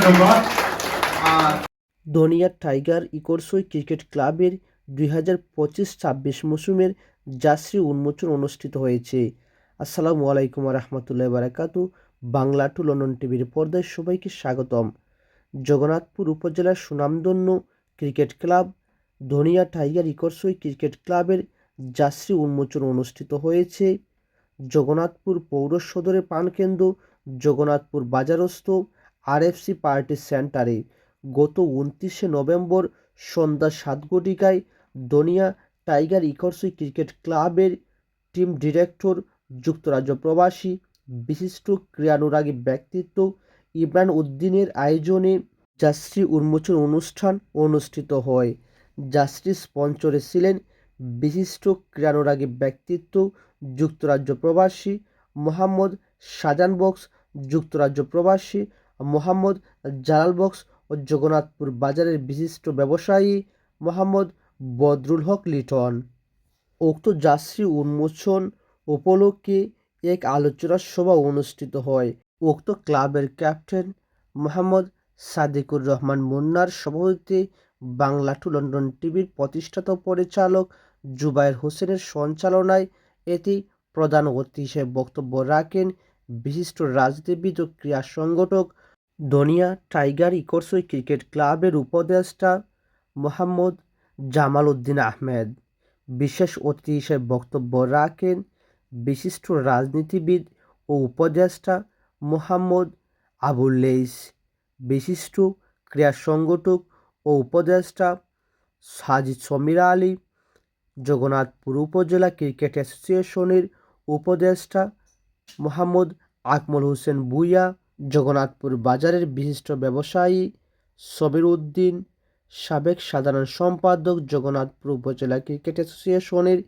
ধন্যবাদ। দনিয়া tiger ইকরসই cricket ক্লাবের 2025-26 মৌসুমের জার্সি উন্মোচন অনুষ্ঠিত হয়েছে। আসসালামু আলাইকুম রহমতুল্লাহ বারাকাতু। বাংলা টু লন্ডন টিভির পর্দায় সবাইকে স্বাগতম। জগন্নাথপুর উপজেলার সুনামধন্য ক্রিকেট ক্লাব দনিয়া টাইগার ইকরসই ক্রিকেট ক্লাবের জার্সি উন্মোচন অনুষ্ঠিত হয়েছে জগন্নাথপুর পৌর সদরের প্রাণকেন্দ্র জগন্নাথপুর বাজারস্থ আরএফসি পার্টি সেন্টারে গত 29শে নভেম্বর সন্ধ্যা 7 ঘটিকায় দনিয়া টাইগার ইকরসই ক্রিকেট ক্লাবের টিম ডিরেক্টর, যুক্তরাজ্য প্রবাসী বিশিষ্ট ক্রীড়ানুরাগী ব্যক্তিত্ব ইমরান উদ্দিনের আয়োজনে জার্সি উন্মোচন অনুষ্ঠান অনুষ্ঠিত হয়। জার্সির স্পন্সরে ছিলেন বিশিষ্ট ক্রীড়ানুরাগী ব্যক্তিত্ব, যুক্তরাজ্য প্রবাসী মোহাম্মদ শাহজাহান বক্স, যুক্তরাজ্য প্রবাসী মোহাম্মদ জালাল বক্স ও জগন্নাথপুর বাজারের বিশিষ্ট ব্যবসায়ী মোহাম্মদ বদরুল হক লিটন। উক্ত জার্সি উন্মোচন উপলক্ষে এক আলোচনা সভা অনুষ্ঠিত হয়। উক্ত ক্লাবের ক্যাপ্টেন মোহাম্মদ সাদিকুর রহমান মুন্নার সভাপতিত্বে বাংলা টু লন্ডন টিভির প্রতিষ্ঠাতা পরিচালক জুবায়ের হোসেনের সঞ্চালনায় এতে প্রধান অতিথি হিসেবে বক্তব্য রাখেন বিশিষ্ট রাজনীতিবিদ ও ক্রীড়া সংগঠক দনিয়া টাইগার ইকরসই ক্রিকেট ক্লাবের উপদেষ্টা মোহাম্মদ জামাল উদ্দিন আহমেদ। বিশেষ অতিথি হিসেবে বক্তব্য রাখেন বিশিষ্ট রাজনীতিবিদ ও উপদেষ্টা মোহাম্মদ আবুল লেইস, বিশিষ্ট ক্রীড়া সংগঠক ও উপদেষ্টা হাজী সমীর আলী, জগন্নাথপুর উপজেলা ক্রিকেট অ্যাসোসিয়েশনের উপদেষ্টা মোহাম্মদ আকমল হোসেন ভূঁইয়া, জগন্নাথপুর বাজারের বিশিষ্ট ব্যবসায়ী সবির উদ্দিন, সাবেক সাধারণ সম্পাদক জগন্নাথপুর উপজেলা ক্রিকেট অ্যাসোসিয়েশনের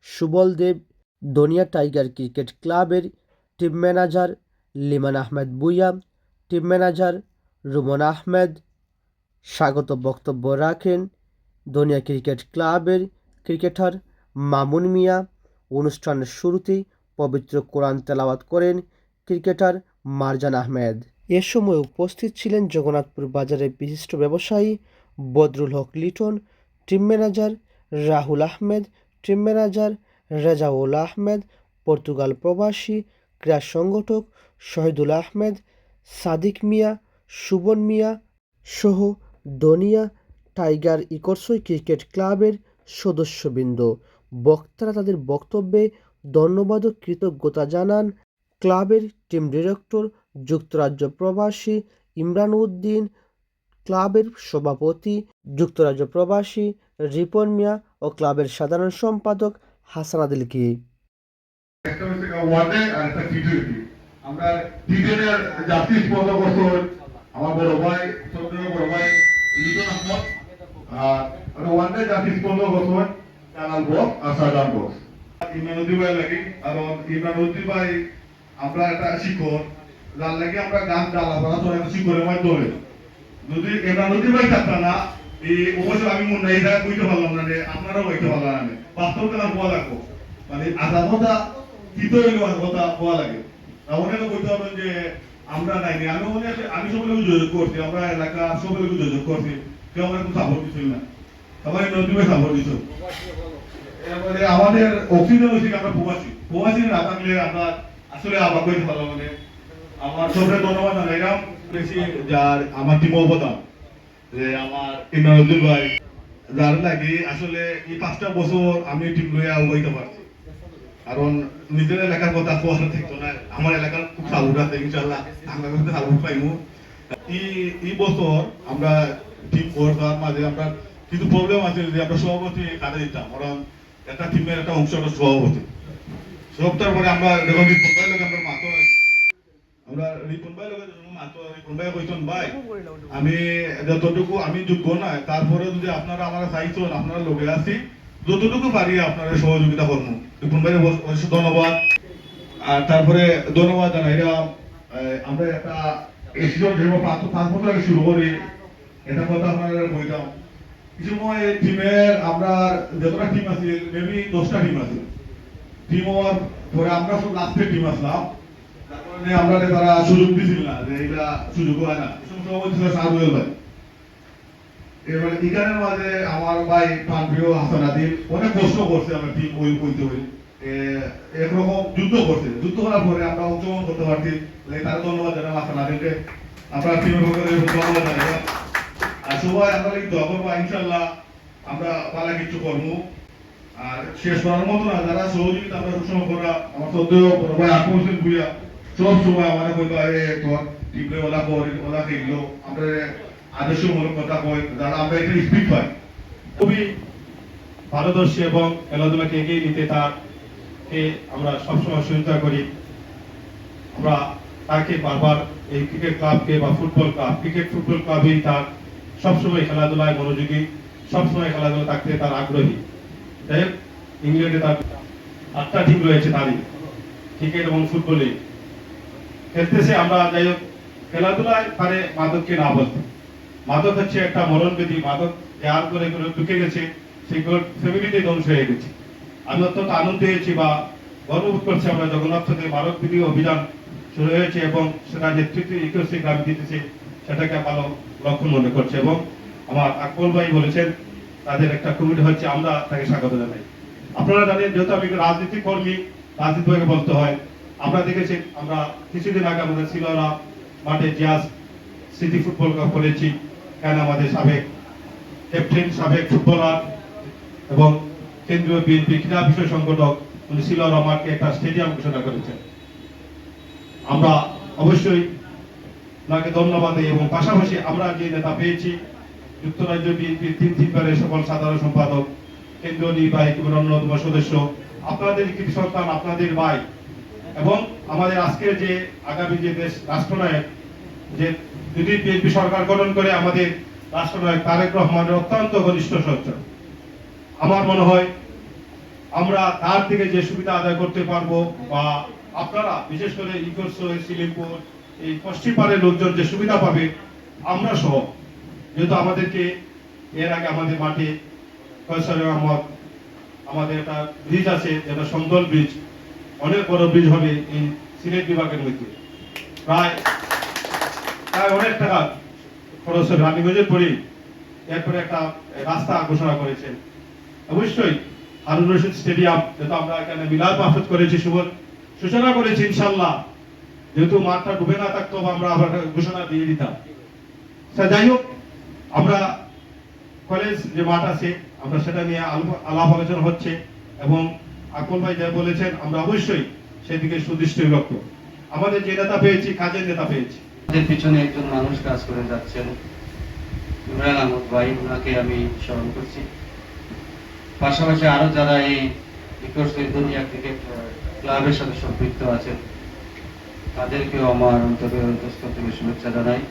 সুবল দেব, দনিয়া টাইগার ক্রিকেট ক্লাবের team manager Liman Ahmed Bhuiyan, team manager Ruman Ahmed. স্বাগত বক্তব্য রাখেন দনিয়া ক্রিকেট ক্লাবের ক্রিকেটার মামুন মিয়া। অনুষ্ঠানের শুরুতেই পবিত্র কোরআন তেলাওয়াত করেন ক্রিকেটার মারজান আহমেদ। এ সময় উপস্থিত ছিলেন জগন্নাথপুর বাজারের বিশিষ্ট ব্যবসায়ী Badrul Haque Liton, team manager Rahul Ahmed, team manager Rezaul Ahmed, Portugal প্রবাসী ক্রীড়া সংগঠক শহীদুল আহমেদ, সাদিক মিয়া, সুবন মিয়া সহ দনিয়া টাইগার ইকরসই ক্রিকেট ক্লাবের সদস্যবৃন্দ। বক্তারা তাদের বক্তব্যে ধন্যবাদ ও কৃতজ্ঞতা জানান ক্লাবের টিম ডিরেক্টর, যুক্তরাজ্য প্রবাসী ইমরান উদ্দিন, ক্লাবের সভাপতি যুক্তরাজ্য প্রবাসী রিপন মিয়া ও ক্লাবের সাধারণ সম্পাদক হাসান আদিলকে। একটা হচ্ছে ওয়ানডে আর একটা টি20। আমরা টি10 জাতীয় স্পন্সর করতে আমার বড় ভাই চন্দ্র বড় ভাই লিটন আহমদ, আর ওয়ানডে জাতীয় স্পন্সর করতে কানাল বক্স আর সাজান বক্স ইমরান উদ্দিন ভাই লাগি। আর ইমরান উদ্দিন ভাই আমরা একটা শিক্ষক যার লাগে আমরা গান ডালা পড়া তো একটা শিক্ষকের মাধ্যমে যদি ইমরান উদ্দিন ভাই থাকতো না এই অবশ্য আমি মনে নাই বুঝতে পারলাম না যে আপনারাও হইতে পারলাম না বাস্তব কেন হওয়া লাগবো মানে আজাদা কিতো কথা হওয়া লাগে অনেকে বলতে পারবেন যে আমরা নাইনি। আমি আমি সকলে যোগাযোগ করছি, আমরা এলাকা সকলে যোগাযোগ করছি, কেউ আমার একটু সাপোর্ট দিচ্ছিল না, সবাই নদী সাপোর্ট দিচ্ছ। এরপরে আমাদের অক্সিজেন হচ্ছে আমরা প্রবাসী না থাকলে আমরা আসলে আবার করতে পারলাম মানে আমার সবরে ধন্যবাদ জানাইলাম বেশি যার আমার টিম অবদান যে আমার ইমরান উদ্দিন ভাই যার লাগে আসলে এই 5টা বছর আমি টিম লইয়া উগাইতে পারছি। কারণ নিজের এলাকার কথা কোয়ার থাকতো না, আমার এলাকার খুব সাপোর্ট আছে ইনশাআল্লাহ আমরা কিন্তু সাপোর্ট পাইমু। এই বছর আমরা টিম করবার মাঝে আমরা কিছু প্রবলেম আছে যে আমরা সভাপতি কাটে দিতাম, কারণ একটা টিমের একটা অংশ সভাপতি সবটার পরে আমরা দেখুন রিপন ভাই লোক আমরা মাতো আমরা রিপন ভাই লোক মাতো রিপন ভাই কইছেন ভাই আমি যতটুকু আমি যোগ্য না, তারপরে যদি আপনারা আমার চাইছেন আপনারা লোকে আছি যতটুকু পারি আপনারা সহযোগিতা করবো। রিপন ভাই ধন্যবাদ। আর তারপরে ধন্যবাদ জানাইলাম আমরা একটা এসিজন যেমন 5 বছর আগে শুরু করি এটা কথা আপনারা বলতাম কিছু সময় টিমের আমরা যতটা টিম আছে মেবি 10টা টিম আছে টিম হওয়ার পরে আমরা সব লাস্টের টিম আসলাম। তারপরে মানে আমরা তারা সুযোগ দিছিল না যে এটা সুযোগ হয় না সময় ছিল সাদুয়েল ভাই এবার এখানের মাঝে আমার ভাই প্রাণপ্রিয় হাসান আদিল অনেক কষ্ট করছে আমরা টিম ওই কইতে হই একরকম যুদ্ধ করছে যুদ্ধ করার পরে আমরা অংশগ্রহণ করতে পারছি তারা ধন্যবাদ জানাবো হাসান আদিলকে আপনার টিমের পক্ষ থেকে ধন্যবাদ জানাবো আর সবাই আমরা দোয়া করবো ইনশাল্লাহ আমরা পালা কিছু করবো আর শেষ করার মতো না যারা সহযোগিতা আমরা সবসময় করা আমার সদ্যেও বড় ভাই আকর্ষণ ভুইয়া সব সময় আমাদের কইবা তোর টিমে ওলা খেললো আমরা আদর্শমূলক কথা কই যারা আমরা এটা স্পিড পাই খুবই পারদর্শী এবং খেলাধুলাকে এগিয়ে নিতে তাকে আমরা সবসময় সহযোগিতা করি আমরা তাকে বারবার এই ক্রিকেট ক্লাবকে বা ফুটবল ক্লাব ক্রিকেট ফুটবল ক্লাবেই তার সবসময় খেলাধুলায় মনোযোগী সবসময় খেলাধুলা থাকতে তার আগ্রহী যাই হোক ইংল্যান্ডে তার 8টা টিম রয়েছে তারই ক্রিকেট এবং ফুটবলে খেলতেছে আমরা যাই হোক খেলাধুলায় পারে মাদককে না বলতে মাদক হচ্ছে একটা মরণবেদী মাদক যার করে ঢুকে গেছে সেই ফ্যামিলিতে ধ্বংস হয়ে গেছে আমি অত্যন্ত আনন্দ হয়েছি বা গর্ববোধ করছি আমরা জগন্নাথ থেকে মাদক বিধি অভিযান শুরু হয়েছে এবং সেটা নেতৃত্ব ইকোসি গ্রাম দিতেছে সেটাকে ভালো লক্ষণ মনে করছে এবং আমার আকবর ভাই বলেছেন তাদের একটা কমিটি হচ্ছে আমরা তাকে স্বাগত জানাই আপনারা জানেন যেহেতু আমি রাজনীতি কর্মী রাজনীতি ভাইকে বলতে হয় আমরা দেখেছি আমরা কিছুদিন আগে আমাদের সিলোরা মাঠে জিয়াস সিটি ফুটবল কাপ করেছি কেন আমাদের সাবেক ক্যাপ্টেন সাবেক ফুটবলার এবং কেন্দ্রীয় বিএনপি ক্রীড়া বিষয় সংগঠক উনি সিলোরা মাঠকে একটা স্টেডিয়াম ঘোষণা করেছেন আমরা অবশ্যই ওনাকে ধন্যবাদ দিই এবং পাশাপাশি আমরা যে নেতা পেয়েছি যুক্তরাজ্য বিএনপির 3 সকল সাধারণ সম্পাদক কেন্দ্রীয় নির্বাহী কমিটির অন্যতম সদস্য আপনাদের কৃতি সন্তান আপনাদের ভাই এবং আমাদের আজকের যে আগামী যে দেশ রাষ্ট্রনায়ক যে যদি বিএনপি সরকার গঠন করে আমাদের রাষ্ট্রনায়ক তারেক রহমানের অত্যন্ত ঘনিষ্ঠ সহচর আমার মনে হয় আমরা তার থেকে যে সুবিধা আদায় করতে পারবো বা আপনারা বিশেষ করে ইগোরসো সিলিমপুর এই পশ্চিম পাড়ের লোকজন যে সুবিধা পাবে আমরা সহ যেহেতু আমাদেরকে এর আগে আমাদের মাঠে কয়সার আহমদ আমাদের একটা ব্রিজ আছে যেটা সমতল ব্রিজ অনেক বড় ব্রিজ হবে এই সিলেট বিভাগের মধ্যে প্রায় অনেক টাকা খরচ হবে রানীগঞ্জের পরেই এরপরে একটা রাস্তা ঘোষণা করেছেন অবশ্যই হারুন রশিদ স্টেডিয়াম যেহেতু আমরা এখানে মিলাদ মাহফিল করেছি সূচনা করেছি ইনশাল্লাহ যেহেতু মাঠটা ডুবে না থাকতো আমরা আবার ঘোষণা দিয়ে দিতাম যাই হোক আমরা কলেজ যে মাঠ আছে আমরা সেটা নিয়ে আলাপ আলোচনা হচ্ছে এবং আকবর ভাই যা বলেছেন আমরা অবশ্যই সেদিকে সুদৃষ্টি লক্ষ্য আমাদের যে নেতা পেয়েছি কাজের নেতা পেয়েছি আমাদের পিছনে একজন মানুষ কাজ করে যাচ্ছেন ইমরান আহমদ ভাই ওনাকে আমি স্মরণ করছি পাশাপাশি আরো যারা এই দুনিয়া ক্রিকেট ক্লাবের সাথে সম্পৃক্ত আছেন তাদেরকেও আমার অন্তঃস্থল থেকে শুভেচ্ছা জানাই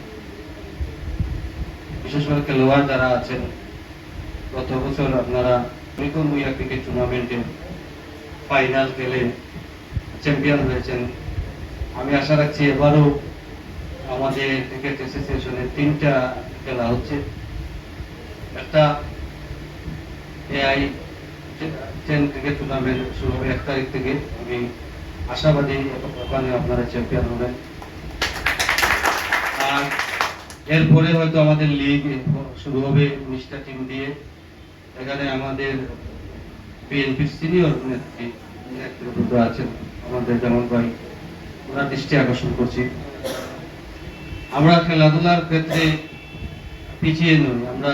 বিশেষ করে খেলোয়াড় যারা আছেন গত বছর আপনারা দুনিয়া ক্রিকেট টুর্নামেন্টে ফাইনাল খেলে চ্যাম্পিয়ন হয়েছেন আমি আশা রাখছি এবারও আমাদের ক্রিকেট অ্যাসোসিয়েশনের 3টা খেলা হচ্ছে একটা এআই 10 ক্রিকেট টুর্নামেন্ট শুরু হবে 1 তারিখ থেকে আমি আশাবাদী ওখানে আপনারা চ্যাম্পিয়ন হবেন আর এরপরে হয়তো আমাদের লিগ শুরু হবে 19টা টিম দিয়ে এখানে আমাদের বিএনপির সিনিয়র নেতৃত্ব আছেন আমাদের জামাল ভাই ওনার দৃষ্টি আকর্ষণ করছি আমরা খেলাধুলার ক্ষেত্রে পিছিয়ে নই আমরা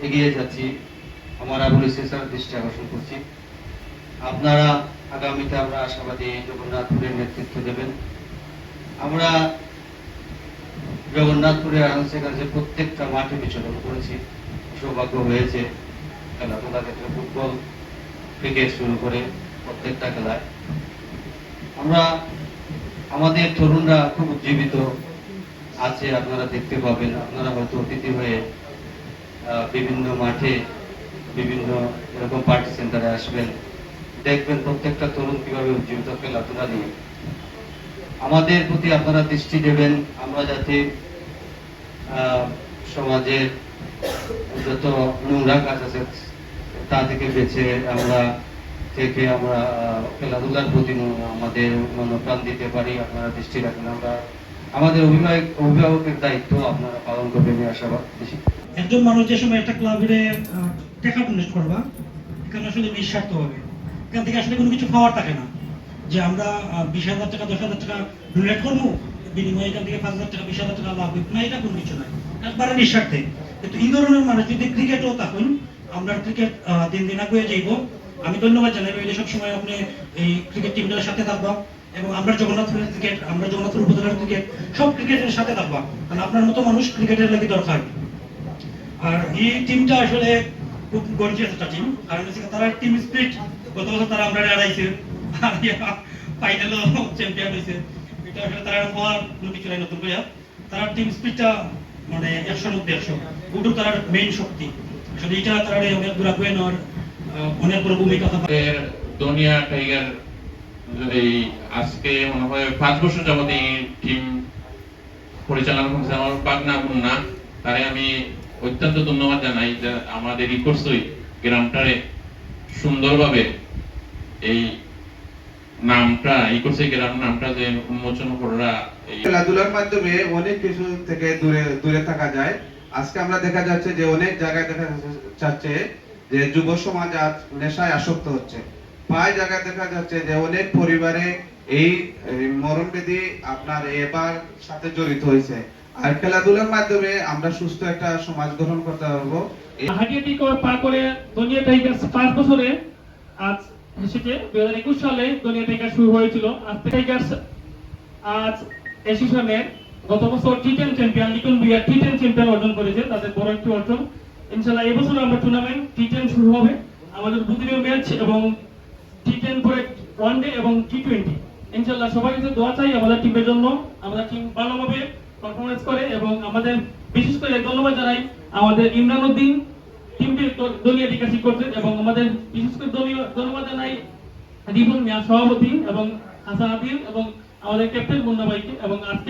এগিয়ে যাচ্ছি আমার আবুল ইসলামের দৃষ্টি আকর্ষণ করছি আপনারা আগামীতে আমরা আশাবাদী জগন্নাথপুরের নেতৃত্ব দেবেন আমরা জগন্নাথপুরে সেখানে প্রত্যেকটা মাঠে বিচরণ করেছি সৌভাগ্য হয়েছে খেলাধুলার ক্ষেত্রে ফুটবল ক্রিকেট শুরু করে প্রত্যেকটা খেলায় আমরা আমাদের তরুণরা খুব উজ্জীবিত আছে আপনারা দেখতে পাবেন আপনারা হয়তো অতিথি হয়ে বিভিন্ন মাঠে বিভিন্ন এরকম পার্টি সেন্টারে আসবেন দেখবেন প্রত্যেকটা তরুণ কিভাবে উজ্জীবিত খেলাধুলা নিয়ে আমাদের প্রতি আপনারা দৃষ্টি দেবেন আমরা যাতে সমাজের যত নোংরা কাজ আছে তা থেকে বেঁচে আমরা থেকে আমরা খেলাধুলার প্রতি আমাদের মনোপ্রাণ দিতে পারি, আপনারা দৃষ্টি রাখেন। আমরা আমাদের অভিভাবকের দায়িত্ব আপনারা পালন করবেন এই আশাবাদ বেশি। একজন মানুষ যে সময় একটা ক্লাবে টাকা ডোনেট করবা, এখানে আসলে নিঃস্বার্থ হবে। এখান থেকে আসলে কোনো কিছু পাওয়ার থাকে না যে আমরা 20,000 টাকা 10,000 টাকা ডোনেট করবো, বিনিময়ে এখান থেকে 5,000 টাকা 20,000 টাকা লাভ হবে না, এটা কোনো কিছু নয়, একবারে নিঃস্বার্থে। কিন্তু এই ধরনের মানুষ যদি ক্রিকেটও থাকুন, আমরা ক্রিকেট দিন দিন আগুয়ে যাইব। আমি ধন্যবাদ জানাই রইলে সবসময় আপনি এই ক্রিকেট টিমটার সাথে থাকবা, এবং আমরা জগন্নাথপুরের ক্রিকেট, আমরা জগন্নাথপুর উপজেলার ক্রিকেট, সব ক্রিকেটের সাথে থাকবা, কারণ আপনার মতো মানুষ ক্রিকেটের লাগি দরকার। আর এই টিমটা আসলে খুব গর্জিয়াস একটা টিম, কারণ তারা টিম স্পিরিট, গত বছর তারা আমরা হারাইছে, আর ফাইনালও চ্যাম্পিয়ন হয়েছে। এটা আসলে তারা হওয়ার কোনো কিছু নাই নতুন করে, তারা টিম স্পিরিটটা মানে 100 মধ্যে 100, ওটা তার মেইন শক্তি। আসলে এটা তারা অনেক দূর আগুয়ে নেওয়ার অনেক বড় ভূমিকা থাকে। দুনিয়া টাইগার এই আজকে মনে হয় 5 বছর যাবত এই টিম পরিচালনা করছে আমার পাগনা মুন্না, তারে আমি অত্যন্ত ধন্যবাদ জানাই যে আমাদের ই করছই গ্রামটারে সুন্দরভাবে এই নামটা ই করছে, গ্রাম নামটা যে উন্মোচন করা। খেলাধুলার মাধ্যমে অনেক কিছু থেকে দূরে দূরে থাকা যায়। আজকে আমরা দেখা যাচ্ছে যে অনেক জায়গায় দেখা যাচ্ছে যে যুব সমাজ আজ নেশায় আসক্ত হচ্ছে। প্রায় জায়গায় দেখা যাচ্ছে যে অনেক পরিবারে এই মরণব্যাধি আপনার এবার সাথে জড়িত হয়েছে। আর খেলাধুলার মাধ্যমে আমরা সুস্থ একটা সমাজ গঠন করতে পারবো। হাঁটিয়াটি পার করে দুনিয়া টাইগার্স 5 বছরে আজ এসেছে। 2021 সালে দুনিয়া টাইগার্স শুরু হয়েছিল। আজ টাইগার্স আজ এসিশনের গত বছর টি10 চ্যাম্পিয়ন, লিটন বিয়ার টি10 চ্যাম্পিয়ন অর্জন করেছে, তাদের বড় একটি অর্জন। ইনশাআল্লাহ এই বছর আমরা টুর্নামেন্ট টি10 শুরু হবে, আমাদের দুদিনের ম্যাচ এবং টি10 পরে ওয়ানডে এবং টি20। ইনশাআল্লাহ সবাই কাছে দোয়া চাই আমাদের টিমের জন্য, আমাদের টিম ভালোভাবে পারফরমেন্স করে। এবং আমাদের বিশেষ করে ধন্যবাদ জানাই আমাদের ইমরান উদ্দিন টিমটি দলীয় বিকাশী করছেন, এবং আমাদের বিশেষ করে দলীয় ধন্যবাদ জানাই রিপন মিয়া সভাপতি এবং হাসান আদিল এবং আমাদের ক্যাপ্টেন মুন্না ভাইকে। এবং আজকে